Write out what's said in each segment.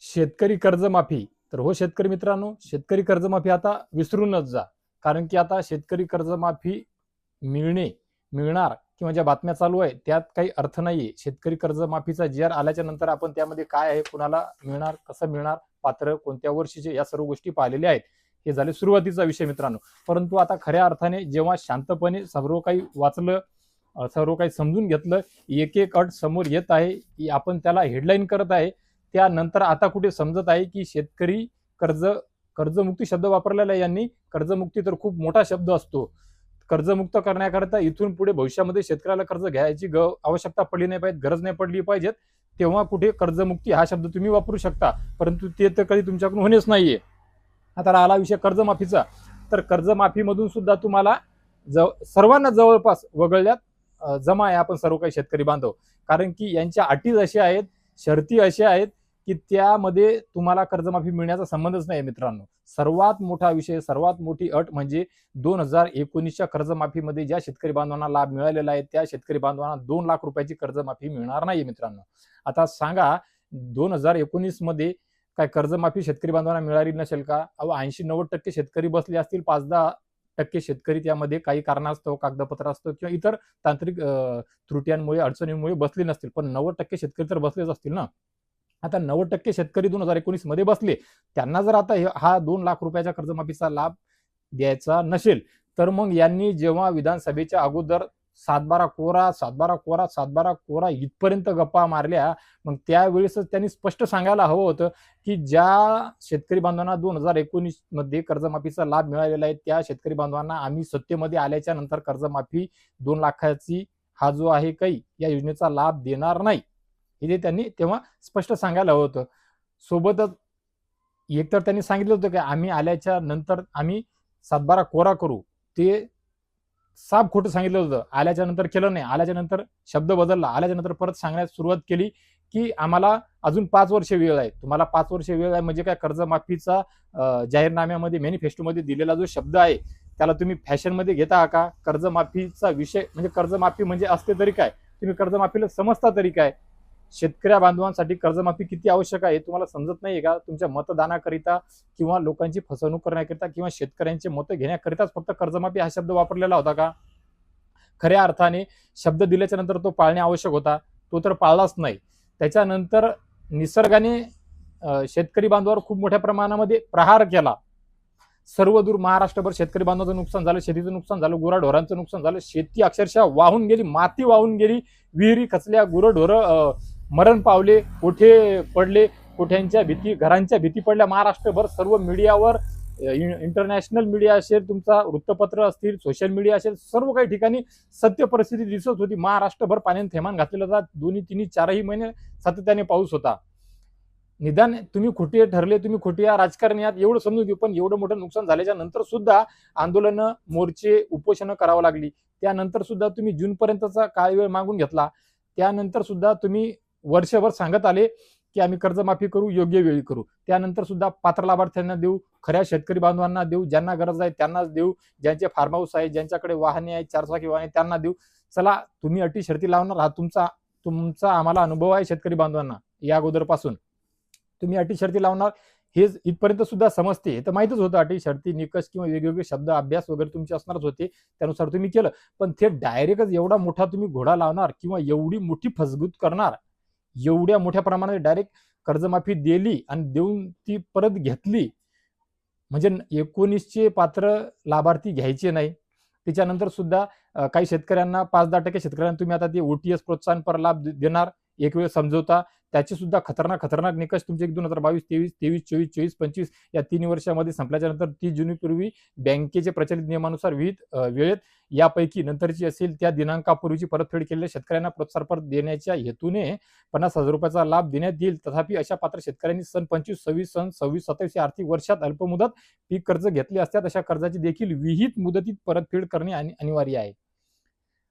शेतकरी कर्जमाफी. तर हो शेतकरी मित्रांनो, शेतकरी कर्जमाफी आता विसरूनच जा. कारण की आता शेतकरी कर्जमाफी मिळणार किंवा ज्या बातम्या चालू आहे त्यात काही अर्थ नाहीये. शेतकरी कर्जमाफीचा जी आल्याच्या नंतर आपण त्यामध्ये काय आहे, कुणाला मिळणार, कसं मिळणार, पात्र कोणत्या वर्षीचे, या सर्व गोष्टी पाहिलेल्या आहेत. हे झाले सुरुवातीचा विषय मित्रांनो. परंतु आता खऱ्या अर्थाने जेव्हा शांतपणे सर्व काही वाचलं, सर्व काही समजून घेतलं, एक एक अट समोर येत आहे, की आपण त्याला हेडलाईन करत आहे, त्यानंतर आता कुठे समजत आहे की शेतकरी कर्ज कर्जमुक्ती शब्द वापरलेला आहे यांनी. कर्जमुक्ती तर खूप मोठा शब्द असतो. कर्जमुक्त करण्याकरता इथून पुढे भविष्यामध्ये शेतकऱ्याला कर्ज घ्यायची आवश्यकता पडली नाही पाहिजे, गरज नाही पडली पाहिजे, तेव्हा कुठे कर्जमुक्ती हा शब्द तुम्ही वापरू शकता. परंतु ते तर कधी तुमच्याकडून होणेच नाहीये. आता आला विषय कर्जमाफीचा. तर कर्जमाफीमधून सुद्धा तुम्हाला सर्वांना जवळपास वगळल्यात जमा आहे आपण सर्व काही शेतकरी बांधव. कारण की यांच्या अटीच अशा आहेत, शर्ती अशा आहेत की त्यामध्ये तुम्हाला कर्जमाफी मिळण्याचा संबंधच नाही मित्रांनो. सर्वात मोठा विषय, सर्वात मोठी अट म्हणजे 2019च्या कर्जमाफीमध्ये ज्या शेतकरी बांधवांना लाभ मिळालेला आहे त्या शेतकरी बांधवांना 2 लाख रुपयाची कर्जमाफी मिळणार नाही मित्रांनो. आता सांगा, 2019 मध्ये काय कर्जमाफी शेतकरी बांधवांना मिळाली नसेल का? 80-90% शेतकरी बसले असतील, 5-10% शेतकरी त्यामध्ये काही कारणास्तव, कागदपत्र असतं किंवा इतर तांत्रिक त्रुट्यांमुळे, अडचणींमुळे बसले नसतील, पण 90% शेतकरी तर बसलेच असतील ना. आता 90% शेतकरी 2019 मध्ये बसले, त्यांना जर आता हा 2 लाख रुपयाच्या कर्जमाफीचा लाभ द्यायचा नसेल, तर मग यांनी जेव्हा विधानसभेच्या अगोदर 7-12 कोरा, 7-12 कोरा, 7-12 कोरा इथपर्यंत गप्पा मारल्या, मग त्यावेळेसच त्यांनी स्पष्ट सांगायला हवं होतं की ज्या शेतकरी बांधवांना 2019 मध्ये कर्जमाफीचा लाभ मिळालेला आहे त्या शेतकरी बांधवांना आम्ही सत्तेमध्ये आल्याच्या नंतर कर्जमाफी 2 लाखाची हा जो आहे काही या योजनेचा लाभ देणार नाही, हे त्यांनी तेव्हा स्पष्ट सांगायला हवं होतं. सोबतच एकतर त्यांनी सांगितलं होतं की आम्ही आल्याच्या नंतर आम्ही 7-12 कोरा करू, ते साफ खोटं सांगितलं होतं. आल्याच्या नंतर केलं नाही, आल्याच्या नंतर शब्द बदलला, आल्याच्या नंतर परत सांगण्यास सुरुवात केली की आम्हाला अजून 5 वर्ष वेळ आहे. तुम्हाला 5 वर्ष वेळ आहे म्हणजे काय, कर्जमाफीचा जाहीरनाम्यामध्ये, मॅनिफेस्टोमध्ये दिलेला जो शब्द आहे त्याला तुम्ही फॅशनमध्ये घेता का? कर्जमाफीचा विषय म्हणजे कर्जमाफी म्हणजे असते तरी काय, तुम्ही कर्जमाफीला समजता तरी काय? शेतकऱ्या बांधवांसाठी कर्जमाफी किती आवश्यक आहे तुम्हाला समजत नाहीये का? तुमच्या मतदानाकरिता किंवा लोकांची फसवणूक करण्याकरिता किंवा शेतकऱ्यांचे मतं घेण्याकरिताच फक्त कर्जमाफी हा शब्द वापरलेला होता का? खऱ्या अर्थाने शब्द दिल्याच्या नंतर तो पाळणे आवश्यक होता, तो तर पाळलाच नाही. त्याच्यानंतर निसर्गाने शेतकरी बांधवावर खूप मोठ्या प्रमाणामध्ये प्रहार केला. सर्वदूर महाराष्ट्रभर शेतकरी बांधवांचं नुकसान झालं, शेतीचं नुकसान झालं, गुराढोरांचं नुकसान झालं, शेती अक्षरशः वाहून गेली, माती वाहून गेली, विहिरी खचल्या, गुरंढोरं मरण पावले, कोठे पडले, कोठ्यांच्या भीती, घरांच्या भीती पडल्या. महाराष्ट्रभर सर्व मीडियावर, इंटरनॅशनल मीडिया असेल, तुमचा वृत्तपत्र असतील, सोशल मीडिया असेल, सर्व काही ठिकाणी सत्य परिस्थिती दिसत होती. महाराष्ट्रभर पाण्याने थैमान घातलेलं जात, 2-3-4 महिने सातत्याने पाऊस होता. निदान तुम्ही खोटे ठरले, तुम्ही खोटी राजकारणी आहात एवढं समजून घेऊ, पण एवढं मोठं नुकसान झाल्याच्या नंतर सुद्धा आंदोलनं, मोर्चे, उपोषणं करावं लागली. त्यानंतर सुद्धा तुम्ही जूनपर्यंतचा काळ वेळ मागून घेतला. त्यानंतर सुद्धा तुम्ही वर्षभर सांगत आले की आम्ही कर्जमाफी करू, योग्य वेळी करू. त्यानंतर सुद्धा पात्र लाभार्थ्यांना देऊ, खऱ्या शेतकरी बांधवांना देऊ, ज्यांना गरज आहे त्यांनाच देऊ, ज्यांचे फार्म हाऊस आहे, ज्यांच्याकडे वाहने आहेत, 4 चाकी वाहने, त्यांना देऊ. चला, तुम्ही अटी शर्ती लावणार, हा तुमचा आम्हाला अनुभव आहे शेतकरी बांधवांना या अगोदरपासून. तुम्ही अटी शर्ती लावणार हे इथपर्यंत सुद्धा समजते, हे तर माहितच होतं. अटी शर्ती, निकष किंवा वेगवेगळे शब्द अभ्यास वगैरे तुमचे असणारच होते, त्यानुसार तुम्ही केलं. पण ते डायरेक्टच एवढा मोठा तुम्ही घोडा लावणार किंवा एवढी मोठी फसगूत करणार, एवढ्या मोठ्या प्रमाणात डायरेक्ट कर्जमाफी दिली आणि देऊन ती परत घेतली, म्हणजे 19चे पात्र लाभार्थी घ्यायचे नाही. त्याच्यानंतर सुद्धा काही शेतकऱ्यांना, 5-10% शेतकऱ्यांना तुम्ही आता ते ओटीएस प्रोत्साहनपर लाभ देणार, एक वेळ समजवता. त्याचे सुद्धा खतरनाक निकष तुमचे 2022, 23, 24, 25 या 3 वर्षामध्ये संपल्याच्या नंतर 30 जूनपूर्वी बँकेचे प्रचलित नियमानुसार विहित वेळेत यापैकी नंतरची असेल त्या दिनांकापूर्वीची परतफेड केलेल्या शेतकऱ्यांना प्रोत्साहनपर देण्याच्या हेतूने 50,000 रुपयाचा लाभ देण्यात येईल. तथापि अशा पात्र शेतकऱ्यांनी सन 25-26, सन 26-27 या आर्थिक वर्षात अल्पमुदत पीक कर्ज घेतले असल्यास अशा कर्जाची देखील विहित मुदतीत परतफेड करणे अनिवार्य आहे.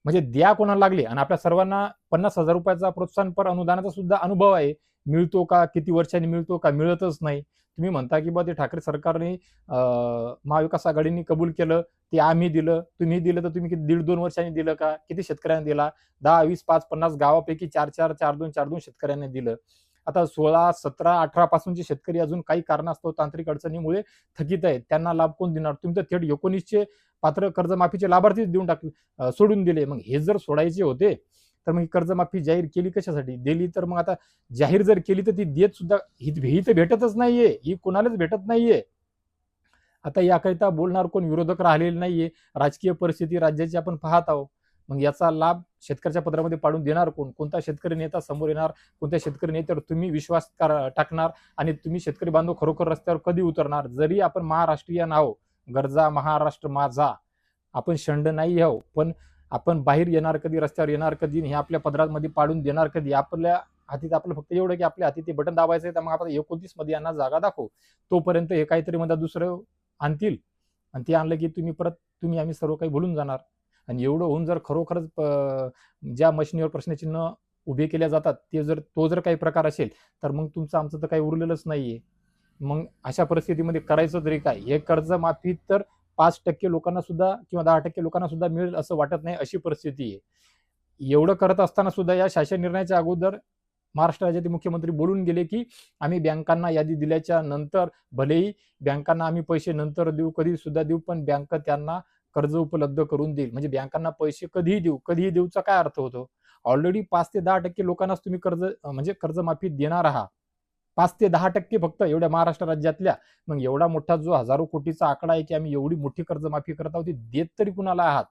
म्हणजे द्या कोणाला लागले. आणि आपल्या सर्वांना 50,000 रुपयाचा प्रोत्साहनपर अनुदानाचा सुद्धा अनुभव आहे. मिळतो का, किती वर्षांनी मिळतो का, मिळतच नाही. तुम्ही म्हणता की बा ते ठाकरे सरकारने, महाविकास आघाडीने कबूल केलं, ते आम्ही दिलं, तुम्ही दिलं, तर तुम्ही किती 1.5-2 वर्षांनी दिलं का? किती शेतकऱ्यांना दिला? 10, 20, 5, 50 गावापैकी 4-4, 4-2, 4-2 शेतकऱ्यांना दिलं. आता 16, 17, 18 पासूनचे शेतकरी अजून काही कारणास्तव तांत्रिक अडचणीमुळे थकीत आहेत. त्यांना लाभ कोण देणार? तुम्ही तर थेट 19चे पात्र कर्जमाफीचे लाभार्थीच देऊन सोडून दिले. मग हे जर सोडायचे होते तर मग कर्जमाफी जाहीर केली कशासाठी? दिली तर मग आता जाहीर जर केली तर ती देत सुद्धा ही तर भेटतच नाहीये, ही कोणालाच भेटत नाहीये. आता याकरिता बोलणार कोण? विरोधक राहिलेले नाहीये. राजकीय परिस्थिती राज्याची आपण पाहत आहोत. मग याचा लाभ शेतकऱ्याच्या पदरामध्ये पाडून देणार कोण? कोणता शेतकरी नेता समोर येणार? कोणत्या शेतकरी नेत्यावर तुम्ही विश्वास टाकणार? आणि तुम्ही शेतकरी बांधव खरोखर रस्त्यावर कधी उतरणार? जरी आपण महाराष्ट्रीयन आहो, गरजा महाराष्ट्र माझा, आपण शंड नाही आहो, पण आपण बाहेर येणार कधी, रस्त्यावर येणार कधी, हे आपल्या पदरामध्ये पाडून देणार कधी? आपल्या हातीत आपलं फक्त एवढं की आपल्या हाती ते बटन दाबायचं आहे. तर मग आपण 29 मध्ये यांना जागा दाखवू. तोपर्यंत हे काहीतरी म्हणतात दुसरं आणतील आणि ते आणलं की तुम्ही आम्ही सर्व काही भुलून जाणार. आणि एवढं होऊन जर खरोखरच ज्या मशिनीवर प्रश्नचिन्ह उभे केल्या जातात तो जर काही प्रकार असेल तर मग तुमचं आमचं तर काही उरलेलंच नाहीये. मग अशा परिस्थितीमध्ये करायचं तरी काय? हे कर्जमाफी तर 5% लोकांना सुद्धा किंवा 10% लोकांना सुद्धा मिळेल असं वाटत नाही, अशी परिस्थिती आहे. एवढं करत असताना सुद्धा या शासन निर्णयाच्या अगोदर महाराष्ट्र राज्याचे मुख्यमंत्री बोलून गेले की आम्ही बँकांना यादी दिल्याच्या नंतर भलेही बँकांना आम्ही पैसे नंतर देऊ, कधी सुद्धा देऊ, पण बँक त्यांना कर्ज उपलब्ध करून देईल. म्हणजे बँकांना पैसे कधीही देऊचा काय अर्थ होतो? ऑलरेडी 5 ते 10% लोकांनाच तुम्ही कर्जमाफी देणार आहात. 5 ते 10% फक्त एवढ्या महाराष्ट्र राज्यातल्या. मग एवढा मोठा जो हजारो कोटीचा आकडा आहे की आम्ही एवढी मोठी कर्जमाफी करत आहोत, ती देत तरी कुणाला आहात?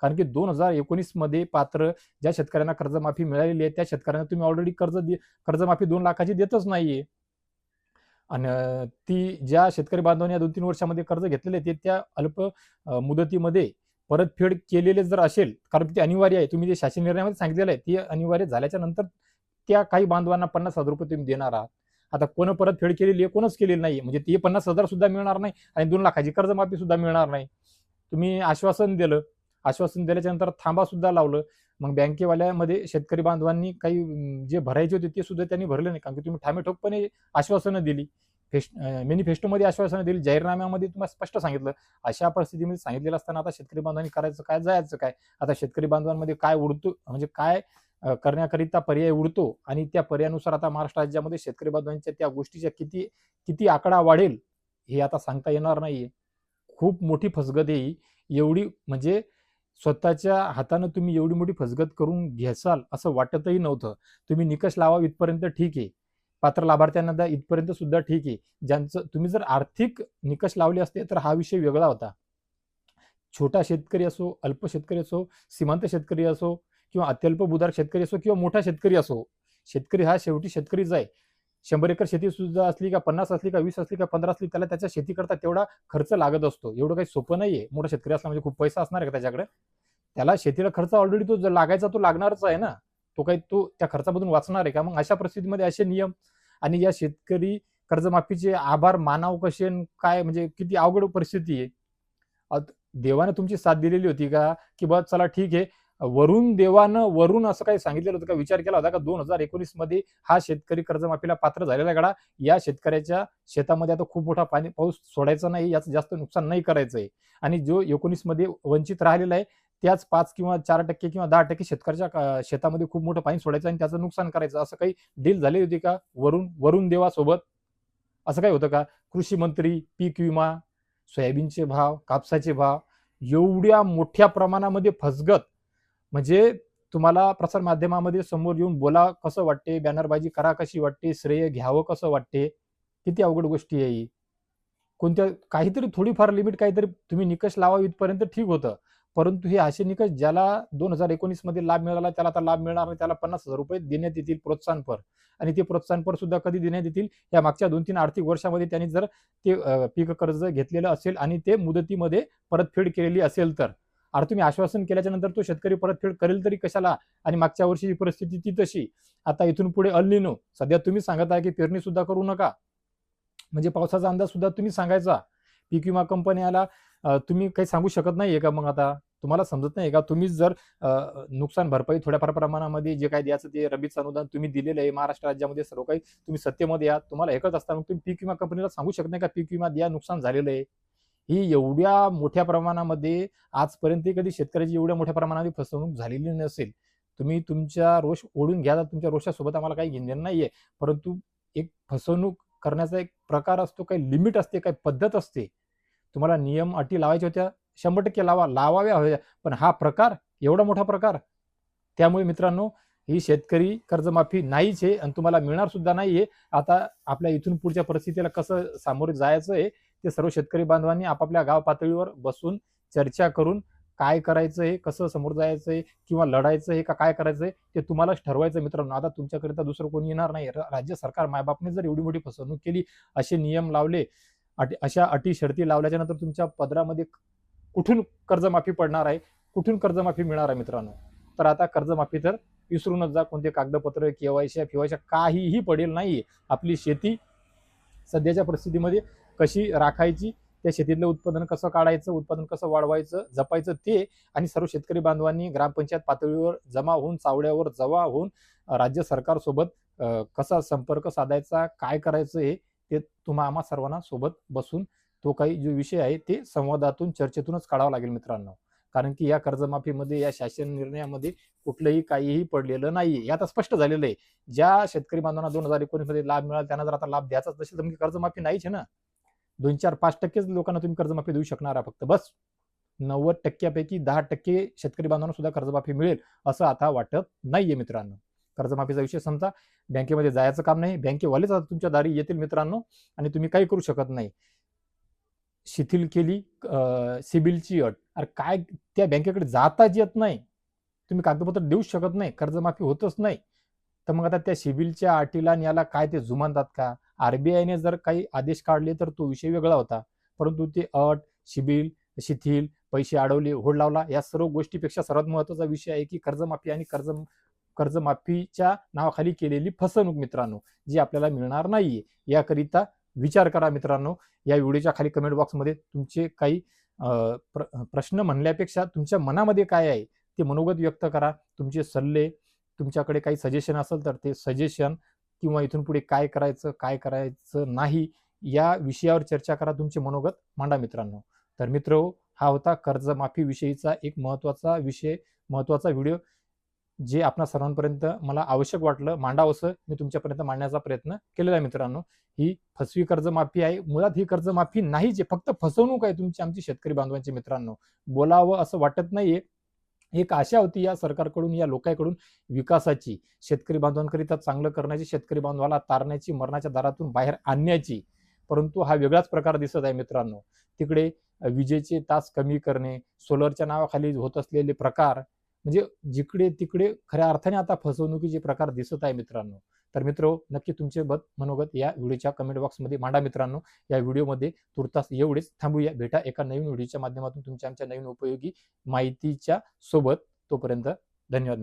कारण की 2019 मध्ये पात्र ज्या शेतकऱ्यांना कर्जमाफी मिळालेली आहे त्या शेतकऱ्यांना तुम्ही ऑलरेडी कर्जमाफी 2 लाखाची देतच नाहीये. आणि ती ज्या शेतकरी बांधवांनी या 2-3 वर्षामध्ये कर्ज घेतलेले ते त्या अल्प मुदतीमध्ये परतफेड केलेले जर असेल, कारण ते अनिवार्य आहे, तुम्ही जे शासन निर्णयामध्ये सांगितलेलं आहे ते अनिवार्य झाल्याच्या नंतर त्या काही बांधवांना 50,000 रुपये तुम्ही देणार आहात. आता कोण परतफेड केलेली आहे? कोणच केलेली नाही. म्हणजे ते 50,000 सुद्धा मिळणार नाही आणि 2 लाखाची कर्जमाफी सुद्धा मिळणार नाही. तुम्ही आश्वासन दिल्याच्या नंतर थांबा सुद्धा लावलं. मग बँकेवाल्यामध्ये शेतकरी बांधवांनी काही जे भरायचे होते ते सुद्धा त्यांनी भरले नाही, कारण की तुम्ही ठामेठोकपणे आश्वासनं दिली. मॅनिफेस्टोमध्ये आश्वासनं दिली, जाहीरनाम्यामध्ये तुम्हाला स्पष्ट सांगितलं. अशा परिस्थितीमध्ये सांगितलेलं असताना आता शेतकरी बांधवांनी करायचं काय, जायचं काय? आता शेतकरी बांधवांमध्ये काय उरतो, म्हणजे काय करण्याकरिता पर्याय उरतो आणि त्या पर्यायानुसार आता महाराष्ट्र राज्यामध्ये शेतकरी बांधवांच्या त्या गोष्टीच्या किती आकडा वाढेल हे आता सांगता येणार नाहीये. खूप मोठी फसगत आहे ही. एवढी म्हणजे स्वतःच्या हातानं तुम्ही एवढी मोठी फसगत करून घ्याल असं वाटतही नव्हतं. तुम्ही निकष लावा इथपर्यंत ठीक आहे, पात्र लाभार्थ्यांना द्या इथपर्यंत सुद्धा ठीक आहे. ज्यांचं तुम्ही जर आर्थिक निकष लावले असते तर हा विषय वेगळा होता. छोटा शेतकरी असो, अल्प शेतकरी असो, सीमांत शेतकरी असो किंवा अत्यल्प भूधारक शेतकरी असो किंवा मोठा शेतकरी असो, शेतकरी हा शेवटी शेतकरीच आहे. 100 एकर शेती सुद्धा असली का 50 असली का 20 असली का 15 असली, त्याला त्याच्या शेती करता तेवढा खर्च लागत असतो. एवढं काही सोपं नाहीये. मोठा शेतकरी असला म्हणजे खूप पैसा असणार आहे का त्याच्याकडे? त्याला शेतीला खर्च ऑलरेडी तो लागायचा तो लागणारच आहे ना. तो त्या खर्चामधून वाचणार आहे का? मग अशा परिस्थितीमध्ये असे नियम आणि या शेतकरी कर्जमाफीचे आभार मानाव कसे काय, म्हणजे किती अवघड परिस्थिती आहे. देवानं तुमची साथ दिलेली होती का? की बस चला ठीक आहे, वरून असं काही सांगितलेलं होतं का? विचार केला होता का 2019 मध्ये हा शेतकरी कर्जमाफीला पात्र झालेला गडा, या शेतकऱ्याच्या शेतामध्ये आता खूप मोठा पाऊस सोडायचा नाही, याचं जास्त नुकसान नाही करायचंय, आणि जो 19 मध्ये वंचित राहिलेला आहे त्याच 5 किंवा 4% किंवा 10% शेतकऱ्याच्या शेतामध्ये खूप मोठं पाणी सोडायचं आणि त्याचं नुकसान करायचं, असं काही डील झाली होती का वरून देवासोबत? असं काही होतं का? कृषी मंत्री, पीक विमा, सोयाबीनचे भाव, कापसाचे भाव, एवढ्या मोठ्या प्रमाणामध्ये फसगत, म्हणजे तुम्हाला प्रसार माध्यमामध्ये समोर येऊन बोला कसं वाटते, बॅनरबाजी करा कशी वाटते, श्रेय घ्यावं कसं वाटते, किती अवघड गोष्टी आहे. कोणत्या काहीतरी थोडीफार लिमिट काहीतरी तुम्ही निकष लावा इथपर्यंत ठीक होतं, परंतु हे असे निकष ज्याला 2019 मध्ये लाभ मिळाला त्याला आता लाभ मिळणार नाही, त्याला 50,000 रुपये देण्यात येतील प्रोत्साहनपर, आणि ते प्रोत्साहनपर सुद्धा कधी देण्यात येतील? या मागच्या 2-3 आर्थिक वर्षामध्ये त्यांनी जर ते पीक कर्ज घेतलेलं असेल आणि ते मुदतीमध्ये परतफेड केलेली असेल तर. अरे तुम्ही आश्वासन केल्याच्या नंतर तो शेतकरी परतफेड करेल तरी कशाला? आणि मागच्या वर्षीची परिस्थिती ती तशी. आता इथून पुढे अल निनो, सध्या तुम्ही सांगत आहे की पेरणी सुद्धा करू नका, म्हणजे पावसाचा अंदाज सुद्धा तुम्ही सांगायचा. पीक विमा कंपन्याला तुम्ही काही सांगू शकत नाहीये का? मग आता तुम्हाला समजत नाही का? तुम्ही जर नुकसान भरपाई थोड्याफार प्रमाणामध्ये जे काही द्यायचं ते रबीचं अनुदान तुम्ही दिलेलं आहे, महाराष्ट्र राज्यामध्ये सर्व काही तुम्ही सत्तेमध्ये आहात, तुम्हाला हे कळत असताना मग तुम्ही पीक विमा कंपनीला सांगू शकत नाही का पीक विमा द्या, नुकसान झालेलं आहे? ही एवढ्या मोठ्या प्रमाणामध्ये आजपर्यंत कधी शेतकऱ्याची एवढ्या मोठ्या प्रमाणामध्ये फसवणूक झालेली नसेल. तुम्ही तुमच्या रोष ओढून घ्या, तुमच्या रोषासोबत आम्हाला काही घेणं नाहीये, परंतु एक फसवणूक करण्याचा एक प्रकार असतो, काही लिमिट असते, काही पद्धत असते. तुम्हाला नियम अटी लावायच्या होत्या, 100% लावाव्या होत्या, पण हा प्रकार, एवढा मोठा प्रकार. त्यामुळे मित्रांनो, ही शेतकरी कर्जमाफी नाहीच आहे आणि तुम्हाला मिळणार सुद्धा नाहीये. आता आपल्या इथून पुढच्या परिस्थितीला कसं सामोरे जायचं आहे, ते सर्व शेतकरी बांधवांनी आपापल्या गाव पातळीवर बसून चर्चा करून काय करायचंय, कसं समोर जायचंय किंवा लढायचंय का काय करायचंय ते तुम्हालाच ठरवायचं मित्रांनो. आता तुमच्याकरिता दुसरं कोणी येणार नाही. राज्य सरकार मायबापने जर एवढी मोठी फसवणूक केली, असे नियम लावले, अशा अटी शर्ती लावल्याच्या नंतर तुमच्या पदरामध्ये कुठून कर्जमाफी पडणार आहे, कुठून कर्जमाफी मिळणार आहे मित्रांनो. तर आता कर्जमाफी तर विसरूनच जा. कोणते कागदपत्र, केवायसी फिवायसी काहीही पडेल नाहीये. आपली शेती सध्याच्या परिस्थितीमध्ये कशी राखायची, त्या शेतीतलं उत्पादन कसं काढायचं, उत्पादन कसं वाढवायचं, जपायचं ते, आणि सर्व शेतकरी बांधवांनी ग्रामपंचायत पातळीवर जमा होऊन, चावड्यावर जमा होऊन राज्य सरकारसोबत कसा संपर्क साधायचा, काय करायचं हे ते आम्हा सर्वांना सोबत बसून तो काही जो विषय आहे ते संवादातून, चर्चेतूनच काढावा लागेल मित्रांनो. कारण की या कर्जमाफीमध्ये, या शासन निर्णयामध्ये कुठलंही काहीही पडलेलं नाहीये. हे आता स्पष्ट झालेलं आहे. ज्या शेतकरी बांधवांना 2019 मध्ये लाभ मिळाला त्यांना जर आता लाभ द्यायचाच नसेल तर कर्जमाफी नाहीच आहे ना. 2, 4, 5% लोकांना तुम्ही कर्जमाफी देऊ शकणार आहे फक्त, बस. 90% 10% शेतकरी बांधवांना सुद्धा कर्जमाफी मिळेल असं आता वाटत नाहीये मित्रांनो. कर्जमाफीचा विषय समजा, बँकेमध्ये जायचं काम नाही. बँकेवालेच आता तुमच्या दारी येतील मित्रांनो आणि तुम्ही काही करू शकत नाही. शिथिल केली सिबिलची अट. अरे काय, त्या बँकेकडे जाताच येत नाही, तुम्ही कागदपत्र देऊच शकत नाही, कर्जमाफी होतच नाही. तर मग आता त्या सिबिलच्या अटीला आणि याला काय ते जुमानतात का? आरबीआयने जर काही आदेश काढले तर तो विषय वेगळा होता, परंतु ते अट, सिबिल शिथिल, पैसे अडवले, होड लावला, या सर्व गोष्टीपेक्षा सर्वात महत्वाचा विषय आहे की कर्जमाफी आणि कर्जमाफीच्या नावाखाली केलेली फसवणूक मित्रांनो, जी आपल्याला मिळणार नाहीये. याकरिता विचार करा मित्रांनो. या व्हिडिओच्या खाली कमेंट बॉक्समध्ये तुमचे काही प्रश्न म्हणल्यापेक्षा तुमच्या मनामध्ये काय आहे ते मनोगत व्यक्त करा. तुमचे सल्ले, तुमच्याकडे काही सजेशन असेल तर ते सजेशन, किंवा इथून पुढे काय करायचं, काय करायचं नाही, या विषयावर चर्चा करा. तुमचे मनोगत मांडा मित्रांनो. तर मित्र, हा होता कर्जमाफी विषयीचा एक महत्वाचा विषय, महत्वाचा व्हिडिओ, जे आपणा सर्वांपर्यंत मला आवश्यक वाटलं मांडावंसं, मी तुमच्यापर्यंत मांडण्याचा प्रयत्न केलेला आहे मित्रांनो. ही फसवी कर्जमाफी आहे. मुळात ही कर्जमाफी नाहीच आहे, फक्त फसवणूक आहे तुमची, आमची शेतकरी बांधवांची मित्रांनो. बोलावं असं वाटत नाहीये. एक आशा होती या सरकारकडून, या लोकांकडून विकासाची, शेतकरी बांधवांकरिता चांगलं करण्याची, शेतकरी बांधवाला तारण्याची, मरणाच्या दारातून बाहेर आणण्याची, परंतु हा वेगळाच प्रकार दिसत आहे मित्रांनो. तिकडे विजेचे तास कमी करणे, सोलरच्या नावाखाली होत असलेले प्रकार, म्हणजे जिकडे तिकडे खऱ्या अर्थाने आता फसवणुकीचे प्रकार दिसत आहे मित्रांनो. तर मित्र, नक्की तुमचे मनोगत या व्हिडिओच्या कमेंट बॉक्समध्ये मांडा मित्रांनो. या व्हिडिओमध्ये तुर्तास एवढेच थांबूया. भेटा एका नवीन व्हिडिओच्या माध्यमातून तुमच्या आमच्या नवीन उपयोगी माहितीच्या सोबत. तोपर्यंत धन्यवाद.